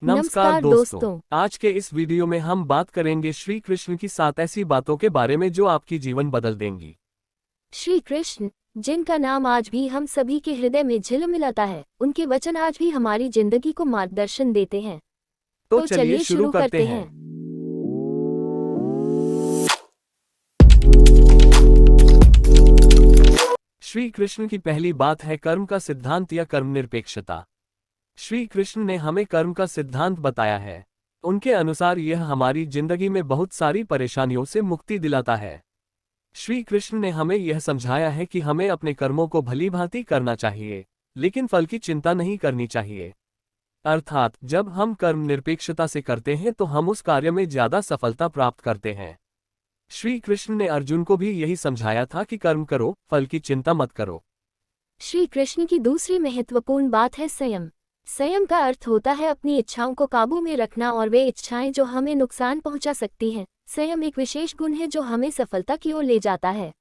नमस्कार दोस्तों, आज के इस वीडियो में हम बात करेंगे श्री कृष्ण की 7 ऐसी बातों के बारे में जो आपकी जीवन बदल देंगी। श्री कृष्ण, जिनका नाम आज भी हम सभी के हृदय में झिलमिलाता है, उनके वचन आज भी हमारी जिंदगी को मार्गदर्शन देते हैं। तो चलिए शुरू करते हैं। श्री कृष्ण की पहली बात है कर्म का सिद्धांत या कर्म निरपेक्षता। श्री कृष्ण ने हमें कर्म का सिद्धांत बताया है। उनके अनुसार यह हमारी जिंदगी में बहुत सारी परेशानियों से मुक्ति दिलाता है। श्री कृष्ण ने हमें यह समझाया है कि हमें अपने कर्मों को भलीभांति करना चाहिए, लेकिन फल की चिंता नहीं करनी चाहिए। अर्थात जब हम कर्म निरपेक्षता से करते हैं तो हम उस कार्य में ज्यादा सफलता प्राप्त करते हैं। श्री कृष्ण ने अर्जुन को भी यही समझाया था कि कर्म करो, फल की चिंता मत करो। श्री कृष्ण की दूसरी महत्वपूर्ण बात है संयम। संयम का अर्थ होता है अपनी इच्छाओं को काबू में रखना और वे इच्छाएं जो हमें नुकसान पहुंचा सकती हैं। संयम एक विशेष गुण है जो हमें सफलता की ओर ले जाता है।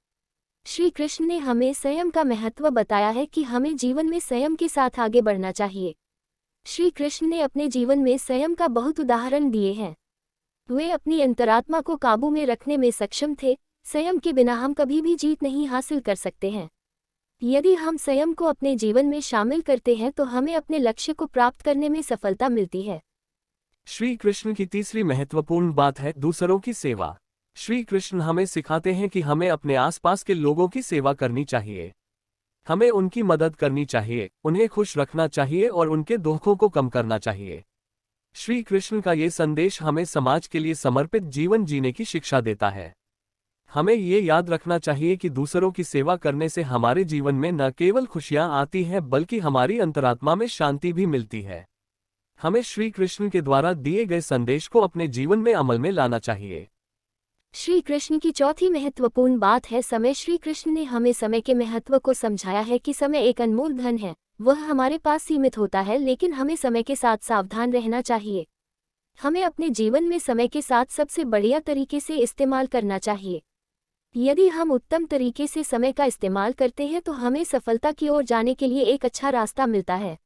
श्री कृष्ण ने हमें संयम का महत्व बताया है कि हमें जीवन में संयम के साथ आगे बढ़ना चाहिए। श्री कृष्ण ने अपने जीवन में संयम का बहुत उदाहरण दिए हैं। वे अपनी अंतरात्मा को काबू में रखने में सक्षम थे। संयम के बिना हम कभी भी जीत नहीं हासिल कर सकते हैं। यदि हम संयम को अपने जीवन में शामिल करते हैं तो हमें अपने लक्ष्य को प्राप्त करने में सफलता मिलती है। श्री कृष्ण की तीसरी महत्वपूर्ण बात है दूसरों की सेवा। श्री कृष्ण हमें सिखाते हैं कि हमें अपने आसपास के लोगों की सेवा करनी चाहिए। हमें उनकी मदद करनी चाहिए, उन्हें खुश रखना चाहिए और उनके दुखों को कम करना चाहिए। श्री कृष्ण का ये संदेश हमें समाज के लिए समर्पित जीवन जीने की शिक्षा देता है। हमें ये याद रखना चाहिए कि दूसरों की सेवा करने से हमारे जीवन में न केवल खुशियां आती हैं बल्कि हमारी अंतरात्मा में शांति भी मिलती है। हमें श्री कृष्ण के द्वारा दिए गए संदेश को अपने जीवन में अमल में लाना चाहिए। श्री कृष्ण की चौथी महत्वपूर्ण बात है समय। श्री कृष्ण ने हमें समय के महत्व को समझाया है कि समय एक अनमोल धन है। वह हमारे पास सीमित होता है, लेकिन हमें समय के साथ सावधान रहना चाहिए। हमें अपने जीवन में समय के साथ सबसे बढ़िया तरीके से इस्तेमाल करना चाहिए। यदि हम उत्तम तरीके से समय का इस्तेमाल करते हैं तो हमें सफलता की ओर जाने के लिए एक अच्छा रास्ता मिलता है।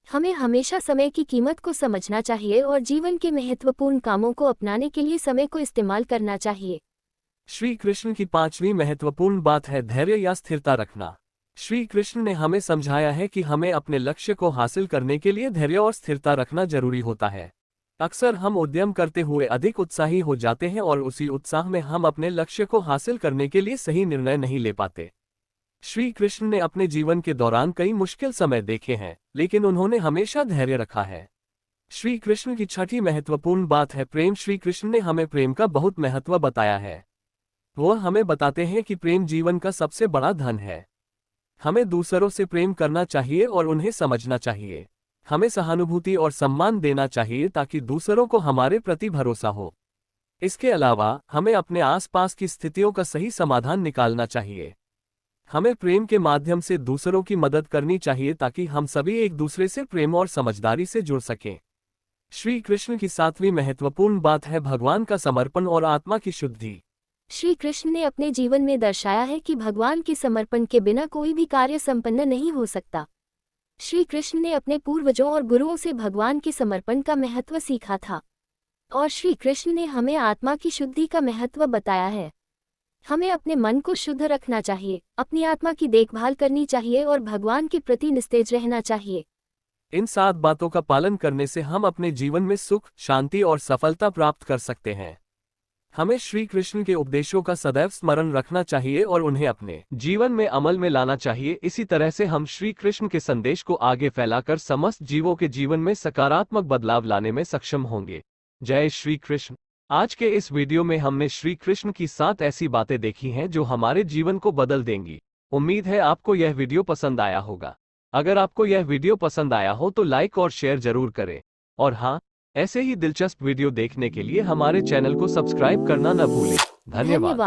हमें हमेशा समय की कीमत को समझना चाहिए और जीवन के महत्वपूर्ण कामों को अपनाने के लिए समय को इस्तेमाल करना चाहिए। श्री कृष्ण की पांचवी महत्वपूर्ण बात है धैर्य या स्थिरता रखना। श्री कृष्ण ने हमें समझाया है कि हमें अपने लक्ष्य को हासिल करने के लिए धैर्य और स्थिरता रखना जरूरी होता है। अक्सर हम उद्यम करते हुए अधिक उत्साही हो जाते हैं और उसी उत्साह में हम अपने लक्ष्य को हासिल करने के लिए सही निर्णय नहीं ले पाते। श्री कृष्ण ने अपने जीवन के दौरान कई मुश्किल समय देखे हैं, लेकिन उन्होंने हमेशा धैर्य रखा है। श्री कृष्ण की छठी महत्वपूर्ण बात है प्रेम। श्री कृष्ण ने हमें प्रेम का बहुत महत्व बताया है। वह हमें बताते हैं कि प्रेम जीवन का सबसे बड़ा धन है। हमें दूसरों से प्रेम करना चाहिए और उन्हें समझना चाहिए। हमें सहानुभूति और सम्मान देना चाहिए ताकि दूसरों को हमारे प्रति भरोसा हो। इसके अलावा हमें अपने आसपास की स्थितियों का सही समाधान निकालना चाहिए। हमें प्रेम के माध्यम से दूसरों की मदद करनी चाहिए ताकि हम सभी एक दूसरे से प्रेम और समझदारी से जुड़ सकें। श्री कृष्ण की सातवीं महत्वपूर्ण बात है भगवान का समर्पण और आत्मा की शुद्धि। श्री कृष्ण ने अपने जीवन में दर्शाया है कि भगवान के समर्पण के बिना कोई भी कार्य संपन्न नहीं हो सकता। श्री कृष्ण ने अपने पूर्वजों और गुरुओं से भगवान के समर्पण का महत्व सीखा था, और श्री कृष्ण ने हमें आत्मा की शुद्धि का महत्व बताया है। हमें अपने मन को शुद्ध रखना चाहिए, अपनी आत्मा की देखभाल करनी चाहिए और भगवान के प्रति निस्तेज रहना चाहिए। इन 7 बातों का पालन करने से हम अपने जीवन में सुख, शांति और सफलता प्राप्त कर सकते हैं। हमें श्री कृष्ण के उपदेशों का सदैव स्मरण रखना चाहिए और उन्हें अपने जीवन में अमल में लाना चाहिए। इसी तरह से हम श्री कृष्ण के संदेश को आगे फैलाकर समस्त जीवों के जीवन में सकारात्मक बदलाव लाने में सक्षम होंगे। जय श्री कृष्ण। आज के इस वीडियो में हमने श्री कृष्ण की 7 ऐसी बातें देखी हैं जो हमारे जीवन को बदल देंगी। उम्मीद है आपको यह वीडियो पसंद आया होगा। अगर आपको यह वीडियो पसंद आया हो तो लाइक और शेयर जरूर करें। और हाँ, ऐसे ही दिलचस्प वीडियो देखने के लिए हमारे चैनल को सब्सक्राइब करना न भूलें। धन्यवाद।